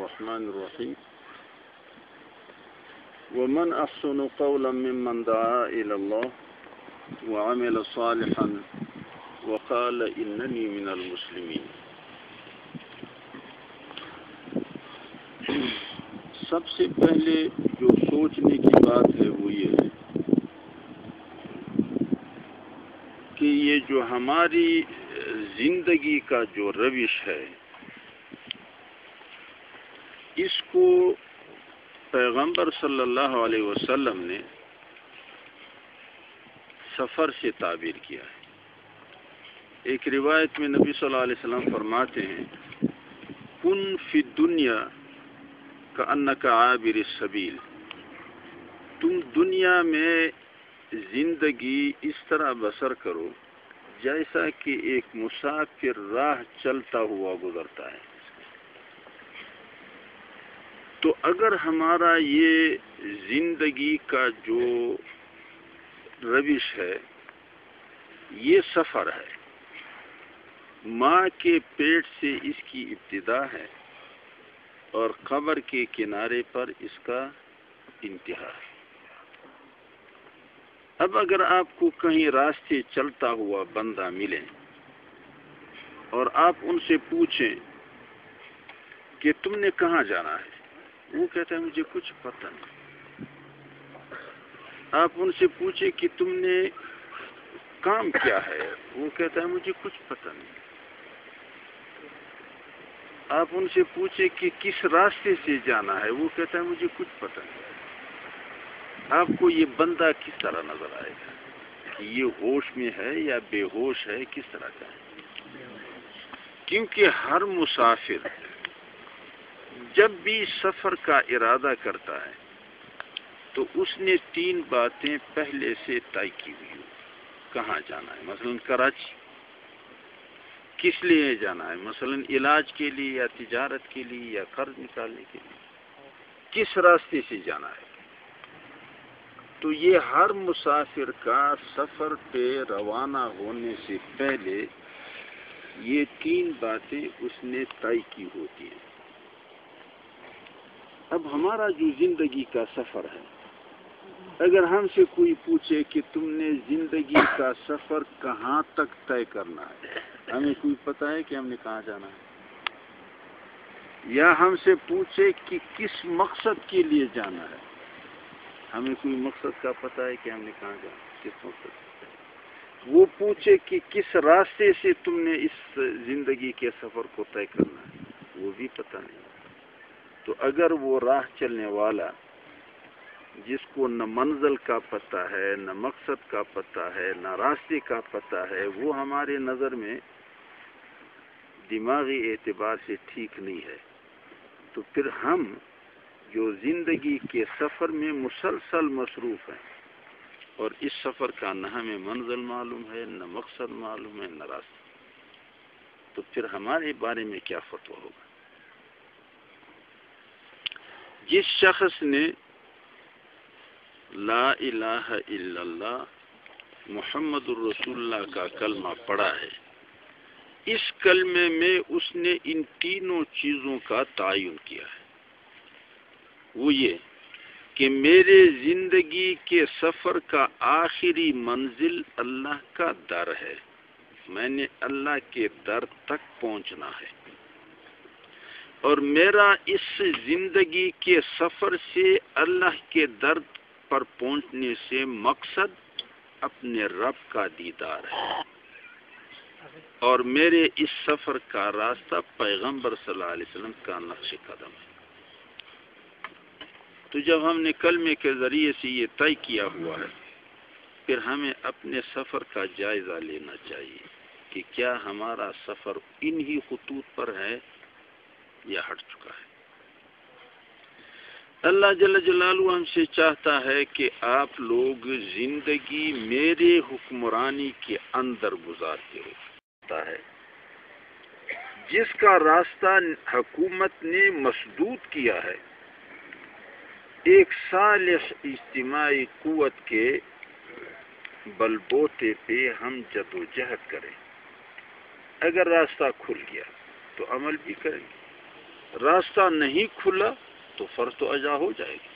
الرحمن الرحيم ومن أحسن قولا ممن دعا إلى الله وعمل صالحا وقال إنني من المسلمين. سب سے پہلے جو سوچنے کی بات ہے وہ یہ ہے کہ یہ جو ہماری زندگی کا جو روش ہے اس کو پیغمبر صلی اللہ علیہ وسلم نے سفر سے تعبیر کیا ہے. ایک روایت میں نبی صلی اللہ علیہ وسلم فرماتے ہیں کن فی الدنیا کأنک عابر السبیل، تم دنیا میں زندگی اس طرح بسر کرو جیسا کہ ایک مسافر راہ چلتا ہوا گزرتا ہے. تو اگر ہمارا یہ زندگی کا جو روش ہے یہ سفر ہے، ماں کے پیٹ سے اس کی ابتدا ہے اور قبر کے کنارے پر اس کا انتہا ہے. اب اگر آپ کو کہیں راستے چلتا ہوا بندہ ملے اور آپ ان سے پوچھیں کہ تم نے کہاں جانا ہے، وہ کہتا ہے مجھے کچھ پتہ نہیں. آپ ان سے پوچھیں کہ تم نے کام کیا ہے، وہ کہتا ہے مجھے کچھ پتہ نہیں. آپ ان سے پوچھیں کہ کس راستے سے جانا ہے، وہ کہتا ہے مجھے کچھ پتہ نہیں. آپ کو یہ بندہ کس طرح نظر آئے گا کہ یہ ہوش میں ہے یا بے ہوش ہے، کس طرح کا ہے؟ کیونکہ ہر مسافر جب بھی سفر کا ارادہ کرتا ہے تو اس نے 3 باتیں پہلے سے طے کی ہوئی ہو. کہاں جانا ہے، مثلا کراچی. کس لیے جانا ہے، مثلا علاج کے لیے یا تجارت کے لیے یا قرض نکالنے کے لیے. کس راستے سے جانا ہے. تو یہ ہر مسافر کا سفر پہ روانہ ہونے سے پہلے یہ 3 باتیں اس نے طے کی ہوتی ہیں. اب ہمارا جو زندگی کا سفر ہے، اگر ہم سے کوئی پوچھے کہ تم نے زندگی کا سفر کہاں تک طے کرنا ہے، ہمیں کوئی پتہ ہے کہ ہم نے کہاں جانا ہے؟ یا ہم سے پوچھے کہ کس مقصد کے لیے جانا ہے، ہمیں کوئی مقصد کا پتہ ہے کہ ہم نے کہاں جانا ہے، کس مقصد؟ وہ پوچھے کہ کس راستے سے تم نے اس زندگی کے سفر کو طے کرنا ہے، وہ بھی پتہ نہیں. تو اگر وہ راہ چلنے والا جس کو نہ منزل کا پتہ ہے، نہ مقصد کا پتہ ہے، نہ راستے کا پتہ ہے، وہ ہمارے نظر میں دماغی اعتبار سے ٹھیک نہیں ہے، تو پھر ہم جو زندگی کے سفر میں مسلسل مصروف ہیں اور اس سفر کا نہ ہمیں منزل معلوم ہے، نہ مقصد معلوم ہے، نہ راستہ، تو پھر ہمارے بارے میں کیا فتویٰ ہوگا؟ جس شخص نے لا الہ الا اللہ محمد الرسول اللہ کا کلمہ پڑھا ہے، اس کلمے میں اس نے ان 3 چیزوں کا تعین کیا ہے. وہ یہ کہ میرے زندگی کے سفر کا آخری منزل اللہ کا در ہے، میں نے اللہ کے در تک پہنچنا ہے، اور میرا اس زندگی کے سفر سے اللہ کے در پر پہنچنے سے مقصد اپنے رب کا دیدار ہے، اور میرے اس سفر کا راستہ پیغمبر صلی اللہ علیہ وسلم کا نقش قدم ہے. تو جب ہم نے کلمے کے ذریعے سے یہ طے کیا ہوا ہے، پھر ہمیں اپنے سفر کا جائزہ لینا چاہیے کہ کیا ہمارا سفر انہی خطوط پر ہے یا ہٹ چکا ہے. اللہ جل جلالہ ہم سے چاہتا ہے کہ آپ لوگ زندگی میرے حکمرانی کے اندر گزارتے ہو. جس کا راستہ حکومت نے مسدود کیا ہے، ایک صالح اجتماعی قوت کے بلبوتے پہ ہم جد و جہد کریں. اگر راستہ کھل گیا تو عمل بھی کریں گے، راستہ نہیں کھلا تو فرض تو ادا ہو جائے گی.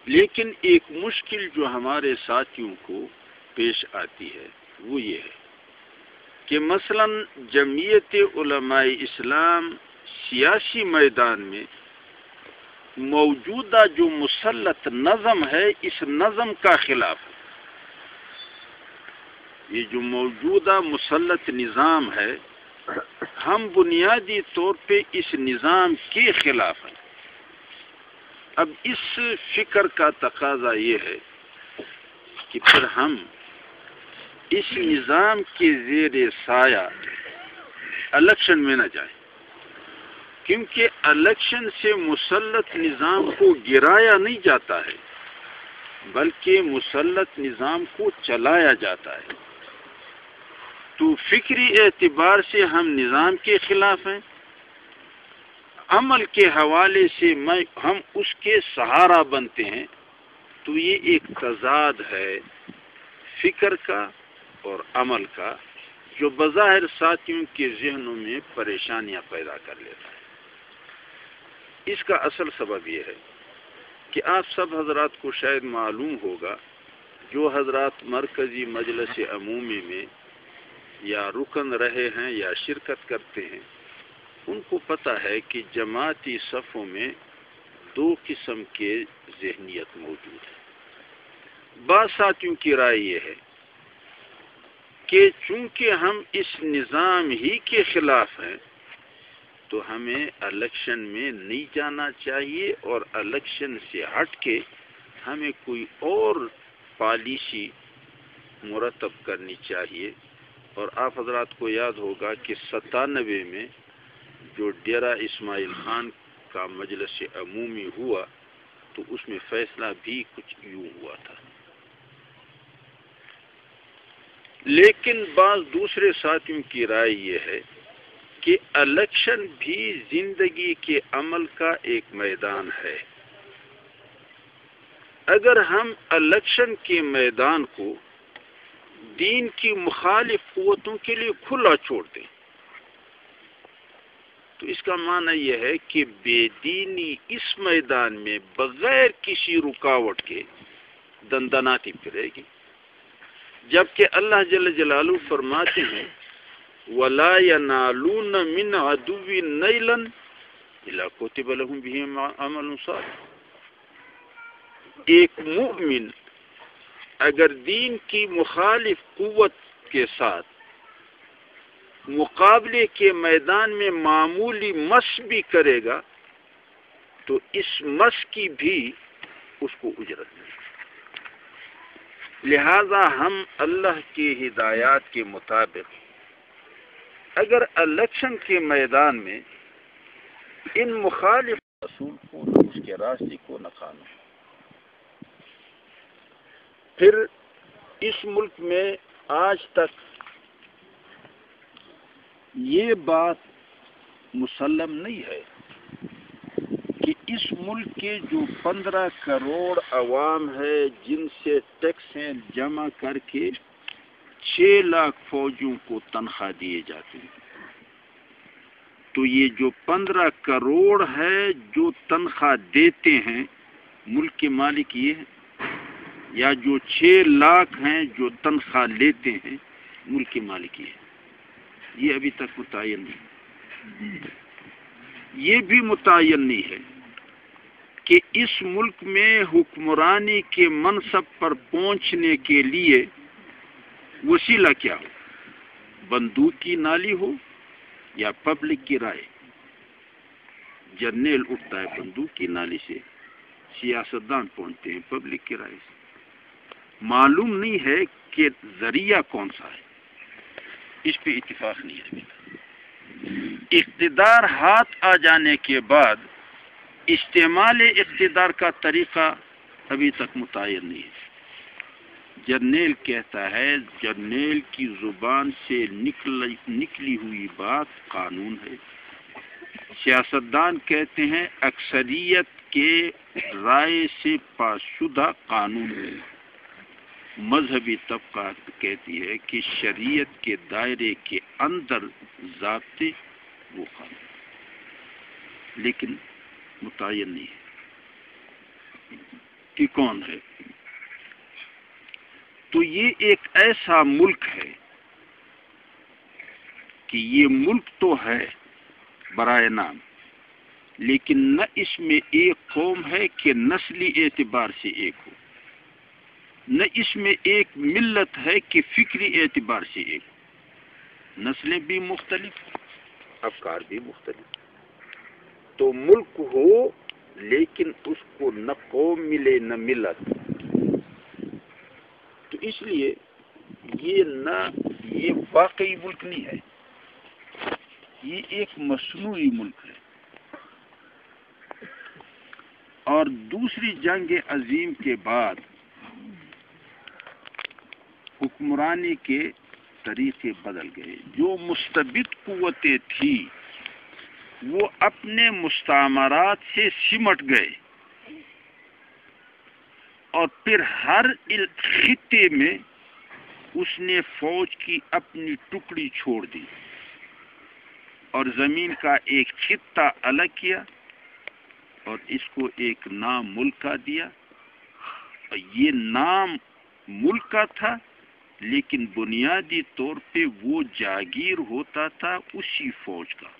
لیکن ایک مشکل جو ہمارے ساتھیوں کو پیش آتی ہے وہ یہ ہے کہ مثلا جمعیت علماء اسلام سیاسی میدان میں موجودہ جو مسلط نظم ہے اس نظم کا خلاف ہے. یہ جو موجودہ مسلط نظام ہے ہم بنیادی طور پہ اس نظام کے خلاف ہیں. اب اس فکر کا تقاضا یہ ہے کہ پھر ہم اس نظام کے زیر سایہ الیکشن میں نہ جائیں، کیونکہ الیکشن سے مسلط نظام کو گرایا نہیں جاتا ہے بلکہ مسلط نظام کو چلایا جاتا ہے. تو فکری اعتبار سے ہم نظام کے خلاف ہیں، عمل کے حوالے سے ہم اس کے سہارا بنتے ہیں. تو یہ ایک تضاد ہے فکر کا اور عمل کا جو بظاہر ساتھیوں کے ذہنوں میں پریشانیاں پیدا کر لیتا ہے. اس کا اصل سبب یہ ہے کہ آپ سب حضرات کو شاید معلوم ہوگا، جو حضرات مرکزی مجلس عمومی میں یا رکن رہے ہیں یا شرکت کرتے ہیں ان کو پتہ ہے کہ جماعتی صفوں میں دو قسم کے ذہنیت موجود ہے. بعض ساتھیوں کی رائے یہ ہے کہ چونکہ ہم اس نظام ہی کے خلاف ہیں تو ہمیں الیکشن میں نہیں جانا چاہیے اور الیکشن سے ہٹ کے ہمیں کوئی اور پالیسی مرتب کرنی چاہیے. اور آپ حضرات کو یاد ہوگا کہ 97 میں جو ڈیرہ اسماعیل خان کا مجلس عمومی ہوا تو اس میں فیصلہ بھی کچھ یوں ہوا تھا. لیکن بعض دوسرے ساتھیوں کی رائے یہ ہے کہ الیکشن بھی زندگی کے عمل کا ایک میدان ہے. اگر ہم الیکشن کے میدان کو دین کی مخالف قوتوں کے لیے کھلا چھوڑ دیں تو اس کا معنی یہ ہے کہ بے دینی اس میدان میں بغیر کسی رکاوٹ کے دندناتی پھرے گی. جبکہ اللہ جل جلالہ فرماتے ہیں وَلَا يَنَالُونَ مِنْ عَدُوٍ نَيْلًا إِلَّا كُتِبَ لَهُمْ بِهِ عَمَلٌ صَالِحٌ. ایک مومن اگر دین کی مخالف قوت کے ساتھ مقابلے کے میدان میں معمولی مس بھی کرے گا تو اس مس کی بھی اس کو اجرت ملے. لہذا ہم اللہ کی ہدایات کے مطابق اگر الیکشن کے میدان میں ان مخالف رسول کو اس کے راستے کو نکالنا. پھر اس ملک میں آج تک یہ بات مسلم نہیں ہے کہ اس ملک کے جو 15 کروڑ عوام ہے جن سے ٹیکس جمع کر کے 6 لاکھ فوجیوں کو تنخواہ دیے جاتے ہیں، تو یہ جو 15 کروڑ ہے جو تنخواہ دیتے ہیں ملک کے مالک یہ ہیں، یا جو 6 لاکھ ہیں جو تنخواہ لیتے ہیں ملک کے مالک یہ ہیں؟ یہ ابھی تک متعین نہیں. یہ بھی متعین نہیں ہے کہ اس ملک میں حکمرانی کے منصب پر پہنچنے کے لیے وسیلہ کیا ہو، بندوق کی نالی ہو یا پبلک کی رائے. جرنیل اٹھتا ہے بندوق کی نالی سے، سیاستدان پہنچتے ہیں پبلک کی رائے سے. معلوم نہیں ہے کہ ذریعہ کون سا ہے، اس پہ اتفاق نہیں ہے. اقتدار ہاتھ آ جانے کے بعد استعمال اقتدار کا طریقہ ابھی تک متعین نہیں ہے. جرنیل کہتا ہے، جرنیل کی زبان سے نکلی ہوئی بات قانون ہے. سیاستدان کہتے ہیں اکثریت کے رائے سے پاس شدہ قانون ہے. مذہبی طبقہ کہتی ہے کہ شریعت کے دائرے کے اندر ضابطے وہ قانون. لیکن متعین نہیں ہے کہ کون ہے۔ تو یہ ایک ایسا ملک ہے کہ یہ ملک تو ہے برائے نام، لیکن نہ اس میں ایک قوم ہے کہ نسلی اعتبار سے ایک ہو، نہ اس میں ایک ملت ہے کہ فکری اعتبار سے ایک ہو، نسلیں بھی مختلف، افکار بھی مختلف۔ تو ملک ہو لیکن اس کو نہ قوم ملے نہ ملت، تو اس لیے یہ واقعی ملک نہیں ہے، یہ ایک مصنوعی ملک ہے۔ اور دوسری جنگ عظیم کے بعد حکمرانی کے طریقے بدل گئے۔ جو مستبد قوتیں تھیں وہ اپنے مستعمرات سے سمٹ گئے، اور پھر ہر خطے میں اس نے فوج کی اپنی ٹکڑی چھوڑ دی اور زمین کا ایک خطہ الگ کیا اور اس کو ایک نام ملک کا دیا۔ اور یہ نام ملک کا تھا، لیکن بنیادی طور پہ وہ جاگیر ہوتا تھا اسی فوج کا۔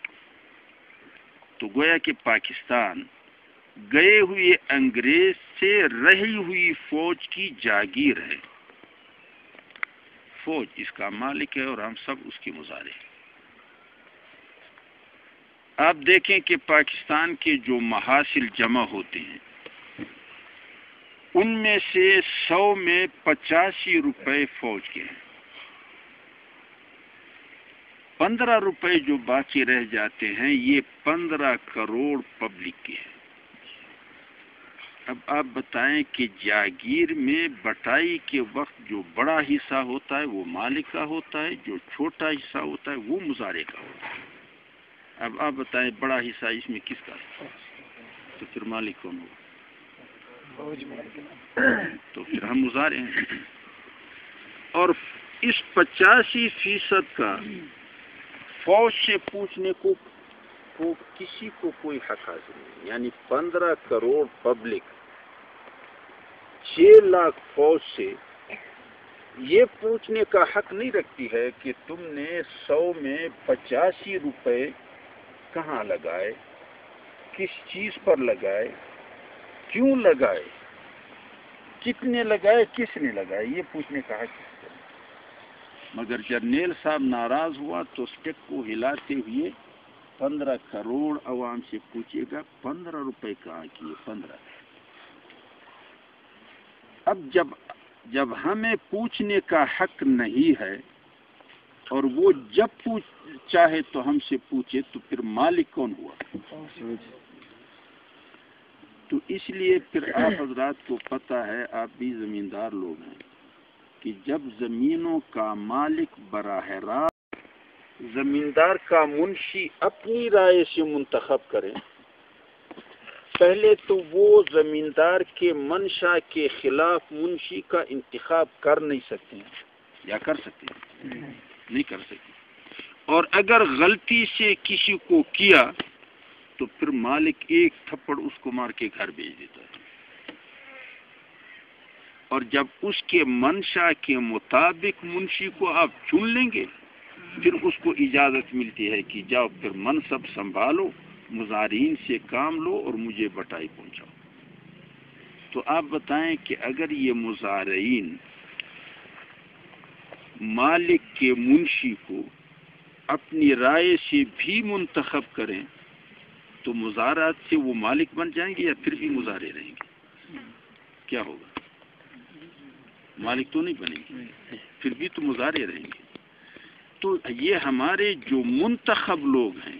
تو گویا کہ پاکستان گئے ہوئے انگریز سے رہی ہوئی فوج کی جاگیر ہے، فوج اس کا مالک ہے اور ہم سب اس کے مظاہرے ہیں۔ آپ دیکھیں کہ پاکستان کے جو محاصل جمع ہوتے ہیں ان میں سے 100 میں 85 روپے فوج کے ہیں، 15 روپے جو باقی رہ جاتے ہیں یہ 15 کروڑ پبلک کے ہیں۔ اب آپ بتائیں کہ جاگیر میں بٹائی کے وقت جو بڑا حصہ ہوتا ہے وہ مالک کا ہوتا ہے، جو چھوٹا حصہ ہوتا ہے وہ مظاہرے کا ہوتا ہے۔ اب آپ بتائیں بڑا حصہ اس میں کس کا ہے؟ تو پھر مالک کون ہوگا؟ تو پھر ہم مظاہرے ہیں۔ اور اس 85% کا فوج سے پوچھنے کو کسی کو کوئی حق حاصل نہیں، یعنی 15 کروڑ پبلک 6 لاکھ فوج سے یہ پوچھنے کا حق نہیں رکھتی ہے کہ تم نے 100 میں 85 روپے کہاں لگائے، کس چیز پر لگائے، کیوں لگائے، کتنے لگائے، کس نے لگائے، یہ پوچھنے کا حق ہے۔ مگر جرنیل صاحب ناراض ہوا تو اسٹیک کو ہلاتے ہوئے 15 کروڑ عوام سے پوچھے گا 15 روپے کہاں کیے، 15۔ اب جب ہمیں پوچھنے کا حق نہیں ہے اور وہ جب چاہے تو ہم سے پوچھے تو پھر مالک کون ہوا؟ تو اس لیے پھر آپ حضرات کو پتہ ہے، آپ بھی زمیندار لوگ ہیں، کہ جب زمینوں کا مالک براہ راست زمیندار کا منشی اپنی رائے سے منتخب کرے، پہلے تو وہ زمیندار کے منشا کے خلاف منشی کا انتخاب کر نہیں سکتے ہیں، یا کر سکتے ہیں؟ نہیں کر سکتے۔ اور اگر غلطی سے کسی کو کیا تو پھر مالک ایک تھپڑ اس کو مار کے گھر بھیج دیتا ہے۔ اور جب اس کے منشا کے مطابق منشی کو آپ چن لیں گے پھر اس کو اجازت ملتی ہے کہ جاؤ پھر منصب سنبھالو، مظاہرین سے کام لو اور مجھے بٹائی پہنچاؤ۔ تو آپ بتائیں کہ اگر یہ مظاہرین مالک کے منشی کو اپنی رائے سے بھی منتخب کریں تو مظاہرات سے وہ مالک بن جائیں گے یا پھر بھی مظاہرے رہیں گے؟ کیا ہوگا؟ مالک تو نہیں بنیں گے، پھر بھی تو مظاہرے رہیں گے۔ تو یہ ہمارے جو منتخب لوگ ہیں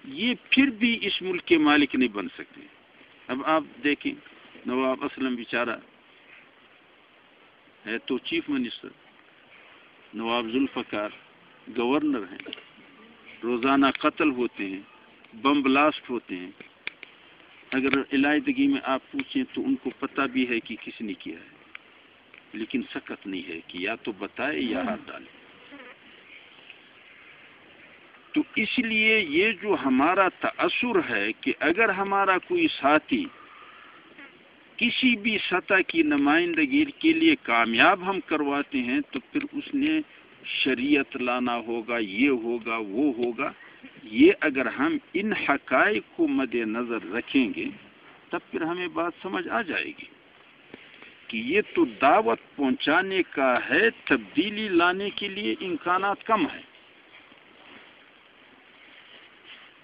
یہ پھر بھی اس ملک کے مالک نہیں بن سکتے۔ اب آپ دیکھیں نواب اسلم بیچارہ ہے تو چیف منسٹر، نواب ذوالفقار گورنر ہیں، روزانہ قتل ہوتے ہیں، بم بلاسٹ ہوتے ہیں۔ اگر علیحدگی میں آپ پوچھیں تو ان کو پتہ بھی ہے کہ کس نے کیا ہے، لیکن سکت نہیں ہے کہ یا تو بتائے یا ہاتھ ڈالے۔ تو اس لیے یہ جو ہمارا تأثر ہے کہ اگر ہمارا کوئی ساتھی کسی بھی سطح کی نمائندگی کے لیے کامیاب ہم کرواتے ہیں تو پھر اس نے شریعت لانا ہوگا، یہ ہوگا، وہ ہوگا. یہ اگر ہم ان حقائق کو مد نظر رکھیں گے تب پھر ہمیں بات سمجھ آ جائے گی کہ یہ تو دعوت پہنچانے کا ہے، تبدیلی لانے کے لیے امکانات کم ہیں.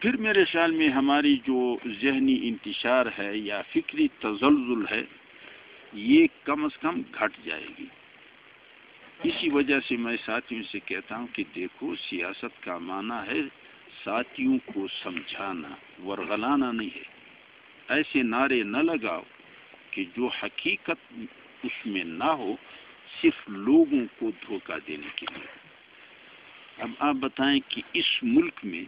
پھر میرے خیال میں ہماری جو ذہنی انتشار ہے یا فکری تزلزل ہے یہ کم از کم گھٹ جائے گی. اسی وجہ سے میں ساتھیوں سے کہتا ہوں کہ دیکھو، سیاست کا معنی ہے ساتھیوں کو سمجھانا، ورغلانا نہیں ہے. ایسے نعرے نہ لگاؤ کہ جو حقیقت اس میں نہ ہو، صرف لوگوں کو دھوکہ دینے کے لیے. اب آپ بتائیں کہ اس ملک میں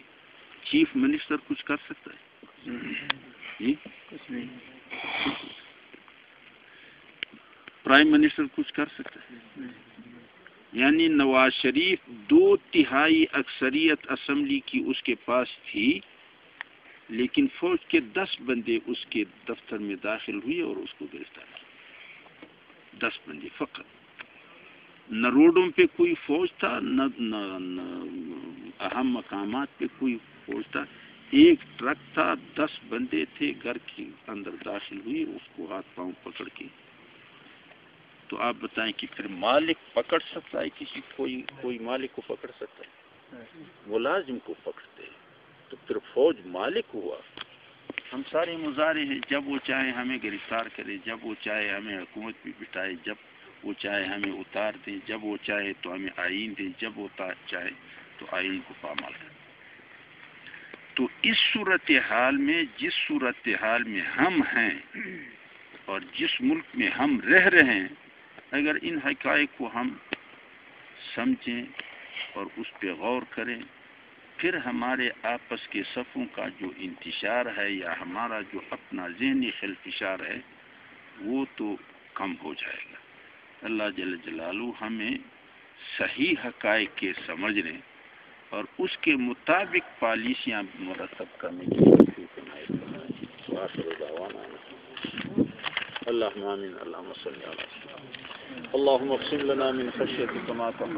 چیف منسٹر کچھ کر سکتا ہے؟ پرائم منسٹر کچھ کر سکتا ہے؟ یعنی نواز شریف 2/3 اکثریت اسمبلی کی اس کے پاس تھی، لیکن فوج کے 10 بندے اس کے دفتر میں داخل ہوئے اور اس کو گرفتار کیا. 10 بندے فقط. نہ روڈوں پہ کوئی فوج تھا، نہ اہم مقامات پہ کوئی فوج تھا. ایک ٹرک تھا، 10 بندے تھے، گھر کے اندر داخل ہوئے، اس کو ہاتھ پاؤں پکڑ کے. تو آپ بتائیں کہ پھر مالک پکڑ سکتا ہے کسی کوئی مالک کو پکڑ سکتا ہے؟ ملازم کو پکڑتے ہیں. تو پھر فوج مالک ہوا. ہم سارے مظاہرے ہیں، جب وہ چاہے ہمیں گرفتار کرے، جب وہ چاہے ہمیں حکومت پہ بٹھائے، جب وہ چاہے ہمیں اتار دیں، جب وہ چاہے تو ہمیں آئین دیں، جب وہ چاہے تو آئین کو پامال کرے. تو اس صورتحال میں، جس صورتحال میں ہم ہیں اور جس ملک میں ہم رہ رہے ہیں، اگر ان حقائق کو ہم سمجھیں اور اس پہ غور کریں، پھر ہمارے آپس کے صفوں کا جو انتشار ہے یا ہمارا جو اپنا ذہنی خلفشار ہے وہ تو کم ہو جائے گا. اللہ جل جلالہ ہمیں صحیح حقائق کے سمجھنے اور اس کے مطابق پالیسیاں مرتب کرنے کی توفیق عنایت فرمائے. آخر دعوانا اللهم آمین. اللهم صل علی سیدنا اللهم اقسم لنا من خشیتک ما تحول